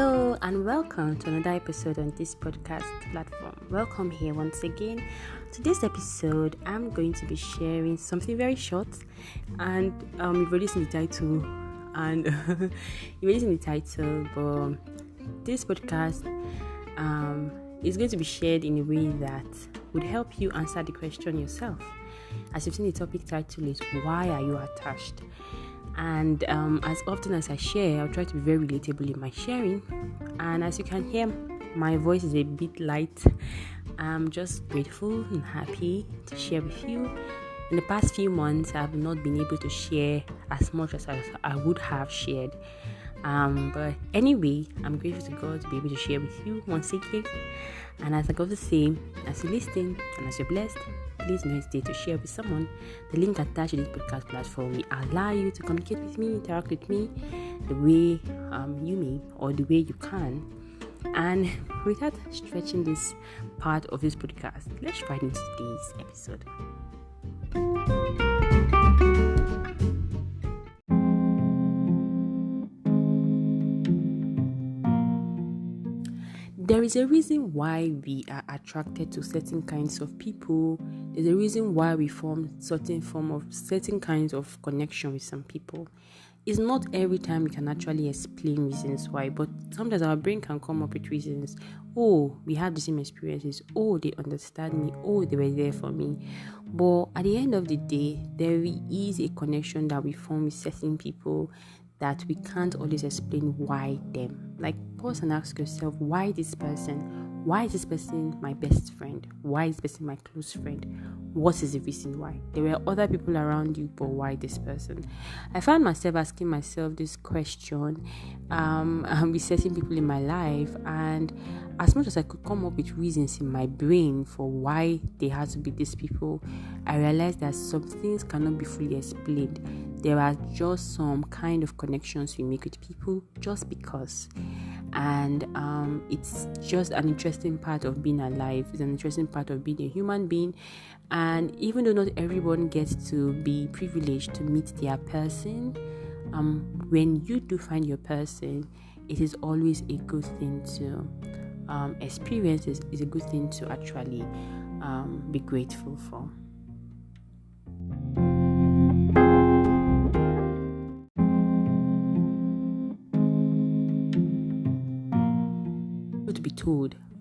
Hello and welcome to another episode on this podcast platform. Welcome here once again. Today's episode, I'm going to be sharing something very short, and you've already seen the title, but this podcast is going to be shared in a way that would help you answer the question yourself. As you've seen, the topic title is "Why Are You Attached?" And as often as I share, I'll try to be very relatable in my sharing. And as you can hear, my voice is a bit light. I'm just grateful and happy to share with you. In the past few months, I've not been able to share as much as I would have shared. But anyway, I'm grateful to God to be able to share with you once again. And as I go to say, as you listen and as you're blessed, please don't hesitate to share with someone. The link attached to this podcast platform will allow you to communicate with me, interact with me the way you may or the way you can. And without stretching this part of this podcast, let's dive into today's episode. There is a reason why we are attracted to certain kinds of people. There's a reason why we form certain kinds of connection with some people. It's not every time we can actually explain reasons why, but sometimes our brain can come up with reasons. Oh, we had the same experiences. Oh, they understand me. Oh, they were there for me. But at the end of the day, there is a connection that we form with certain people that we can't always explain why them. Like, pause and ask yourself, why this person? Why is this person my best friend? Why is this person my close friend? What is the reason why? There were other people around you, but why this person? I found myself asking myself this question with certain people in my life, and as much as I could come up with reasons in my brain for why they had to be these people, I realized that some things cannot be fully explained. There are just some kind of connections we make with people just because. And it's just an interesting part of being alive. It's an interesting part of being a human being. And even though not everyone gets to be privileged to meet their person, when you do find your person, it is always a good thing to experience. Is a good thing to actually be grateful for.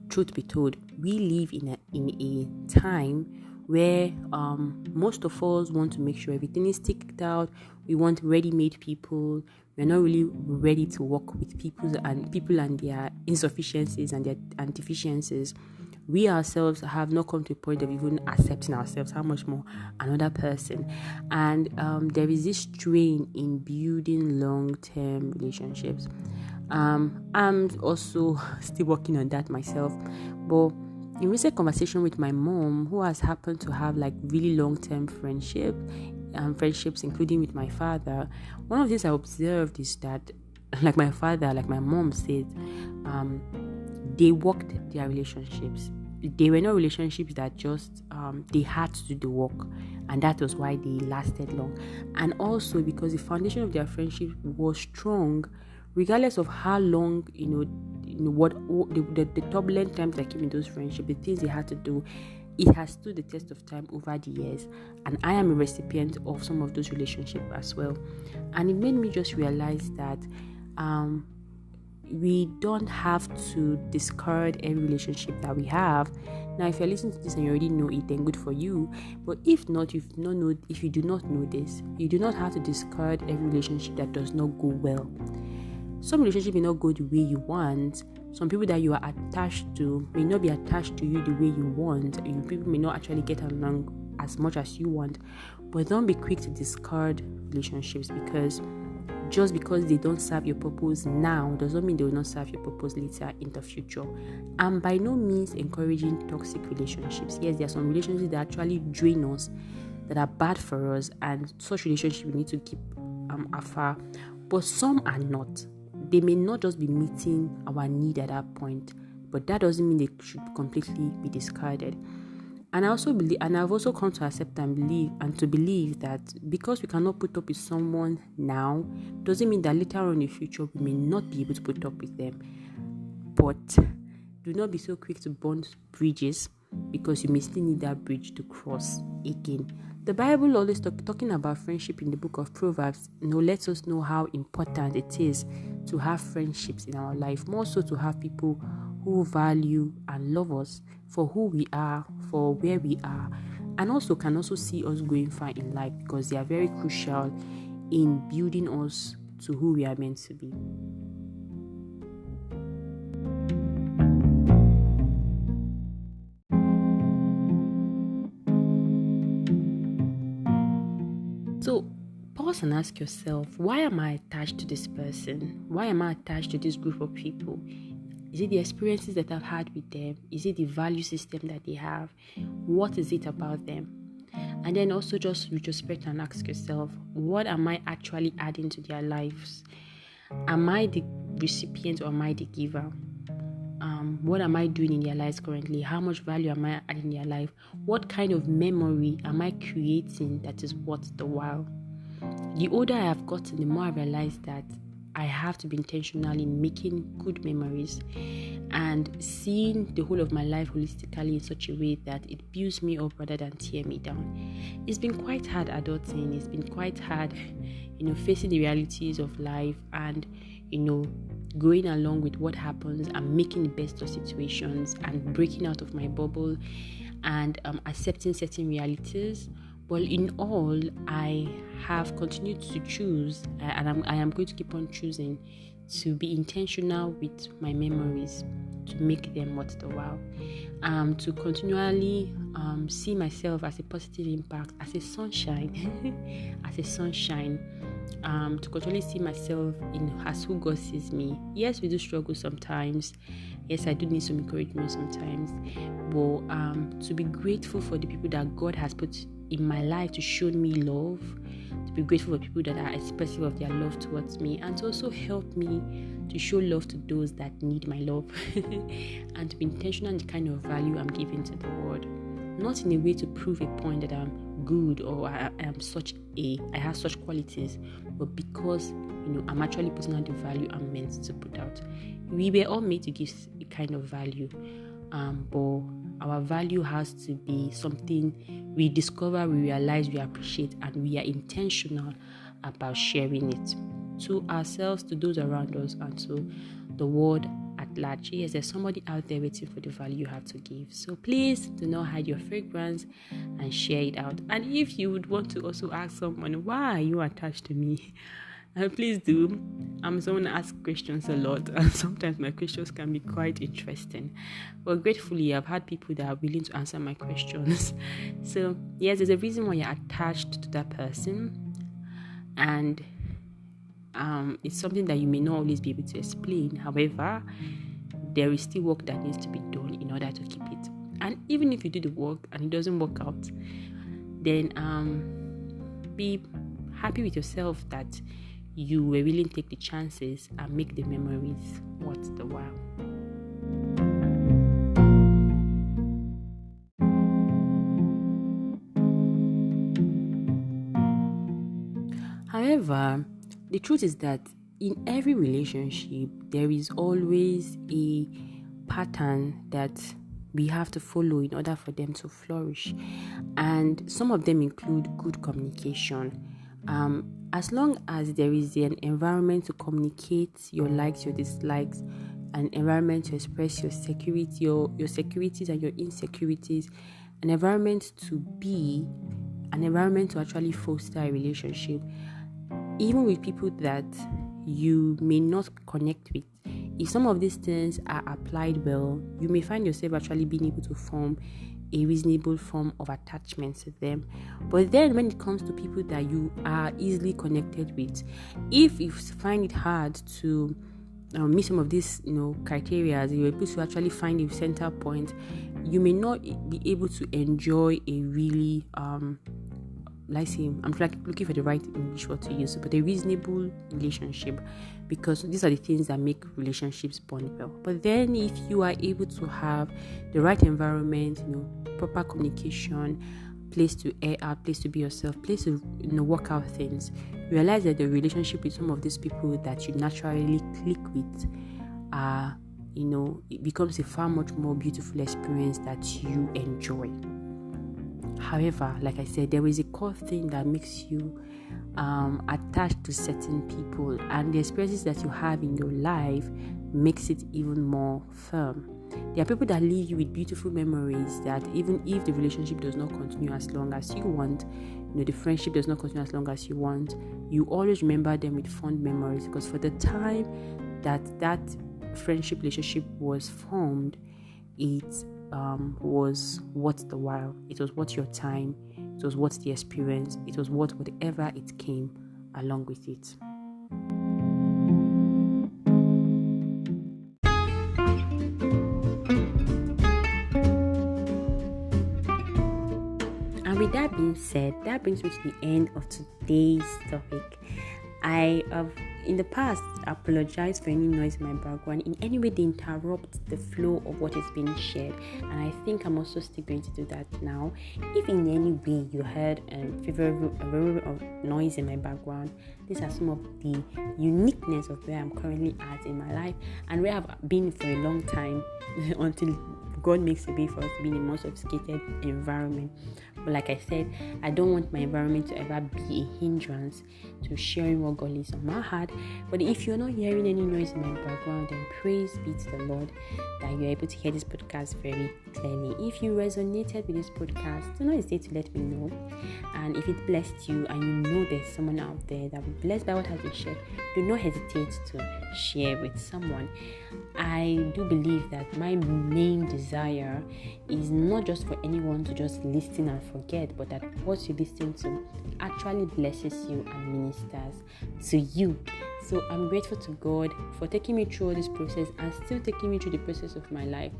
Truth be told, we live in a time where most of us want to make sure everything is ticked out. We want ready-made people. We're not really ready to work with people and their insufficiencies and their deficiencies. We ourselves have not come to a point of even accepting ourselves, how much more another person. And there is this strain in building long-term relationships. I'm also still working on that myself, but in recent conversation with my mom, who has happened to have like really long-term friendships, including with my father, one of the things I observed is that, like my mom said, they worked their relationships. They were not relationships that just they had to do the work, and that was why they lasted long. And also because the foundation of their friendship was strong, regardless of how long, what the turbulent times that came in those friendships, the things they had to do, it has stood the test of time over the years. And I am a recipient of some of those relationships as well. And it made me just realize that we don't have to discard every relationship that we have. Now, if you're listening to this and you already know it, then good for you. But if not, if you do not know this, you do not have to discard every relationship that does not go well. Some relationship may not go the way you want. Some people that you are attached to may not be attached to you the way you want. People may not actually get along as much as you want. But don't be quick to discard relationships, because just because they don't serve your purpose now does not mean they will not serve your purpose later in the future. I'm by no means encouraging toxic relationships. Yes, there are some relationships that actually drain us, that are bad for us, and such relationships we need to keep afar. But some are not. They may not just be meeting our need at that point, but that doesn't mean they should completely be discarded. And I also believe, and I've also come to accept and believe that because we cannot put up with someone now, doesn't mean that later on in the future we may not be able to put up with them. but do not be so quick to burn bridges, because you may still need that bridge to cross again. The Bible always talking about friendship in the book of Proverbs, lets us know how important it is to have friendships in our life, more so to have people who value and love us for who we are, for where we are, and also can also see us going far in life, because they are very crucial in building us to who we are meant to be. So pause and ask yourself, why am I attached to this person? Why am I attached to this group of people? Is it the experiences that I've had with them? Is it the value system that they have? What is it about them? And then also just retrospect and ask yourself, what am I actually adding to their lives? Am I the recipient or am I the giver? What am I doing in their lives currently? How much value am I adding in their life? What kind of memory am I creating that is worth the while? The older I have gotten, the more I realize that I have to be intentional in making good memories and seeing the whole of my life holistically in such a way that it builds me up rather than tear me down. It's been quite hard adulting. It's been quite hard, facing the realities of life and, going along with what happens and making the best of situations and breaking out of my bubble and accepting certain realities. Well, in all, I have continued to choose, and I am going to keep on choosing to be intentional with my memories, to make them worth the while, to continually see myself as a positive impact, as a sunshine, to continually see myself as who God sees me. Yes, we do struggle sometimes. Yes, I do need some encouragement sometimes, but to be grateful for the people that God has put in my life to show me love, to be grateful for people that are expressive of their love towards me, and to also help me to show love to those that need my love, and to be intentional in the kind of value I'm giving to the world, not in a way to prove a point that I'm good or I have such qualities, but because I'm actually putting out the value I'm meant to put out. We were all made to give a kind of value, but our value has to be something we discover, we realize, we appreciate, and we are intentional about sharing it to ourselves, to those around us, and to the world at large. Yes, there's somebody out there waiting for the value you have to give. So please do not hide your fragrance and share it out. And if you would want to also ask someone, why are you attached to me? Please do. I'm someone who asks questions a lot, and sometimes my questions can be quite interesting. But gratefully, I've had people that are willing to answer my questions. So yes, there's a reason why you're attached to that person, and it's something that you may not always be able to explain. However, there is still work that needs to be done in order to keep it. And even if you do the work and it doesn't work out, then be happy with yourself that you were willing to take the chances and make the memories worth the while. However, the truth is that in every relationship, there is always a pattern that we have to follow in order for them to flourish. And some of them include good communication. As long as there is an environment to communicate your likes, your dislikes, an environment to express your security, your securities and your insecurities, an environment to actually foster a relationship, even with people that you may not connect with. If some of these things are applied well, you may find yourself actually being able to form a reasonable form of attachment to them. But then when it comes to people that you are easily connected with, if you find it hard to meet some of these criteria, you're able to actually find a center point, you may not be able to enjoy a really I'm looking for the right English word to use, but a reasonable relationship, because these are the things that make relationships bond well. But then if you are able to have the right environment, proper communication, place to air out, place to be yourself, place to work out things, realize that the relationship with some of these people that you naturally click with are it becomes a far much more beautiful experience that you enjoy. However, like I said, there is a core thing that makes you attached to certain people, and the experiences that you have in your life makes it even more firm. There are people that leave you with beautiful memories that even if the relationship does not continue as long as you want, the friendship does not continue as long as you want, you always remember them with fond memories, because for the time that friendship relationship was formed, it was worth the while. It was worth your time. It was worth the experience. It was worth whatever it came along with it. And with that being said, that brings me to the end of today's topic. I have in the past apologized for any noise in my background in any way they interrupt the flow of what is being shared, and I think I'm also still going to do that now. If in any way you heard a noise in my background, these are some of the uniqueness of where I'm currently at in my life and where I've been for a long time until God makes a way for us to be in a more sophisticated environment. But like I said, I don't want my environment to ever be a hindrance to sharing what God lays on my heart. But if you're not hearing any noise in my background, then praise be to the Lord that you're able to hear this podcast very clearly. If you resonated with this podcast, do not hesitate to let me know. And if it blessed you and you know there's someone out there that will be blessed by what has been shared, do not hesitate to share with someone. I do believe that my main desire is not just for anyone to just listen and forget, but that what you listen to actually blesses you and ministers to you. So I'm grateful to God for taking me through this process and still taking me through the process of my life.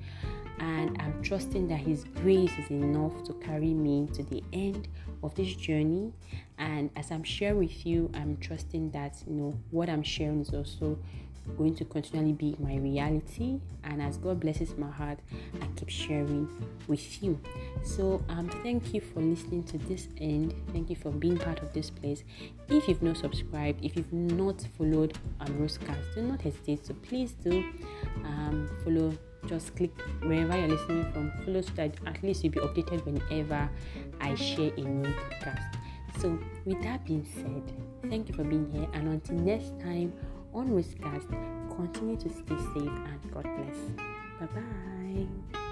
And I'm trusting that His grace is enough to carry me to the end of this journey. And as I'm sharing with you, I'm trusting that what I'm sharing is also going to continually be my reality, and as God blesses my heart, I keep sharing with you. So thank you for listening to this end. Thank you for being part of this place. If you've not subscribed, if you've not followed Rosecast, do not hesitate to please do follow. Just click wherever you're listening from, follow, so that at least you'll be updated whenever I share a new podcast. So with that being said, thank you for being here, and until next time on Rosecast, continue to stay safe and God bless. Bye bye.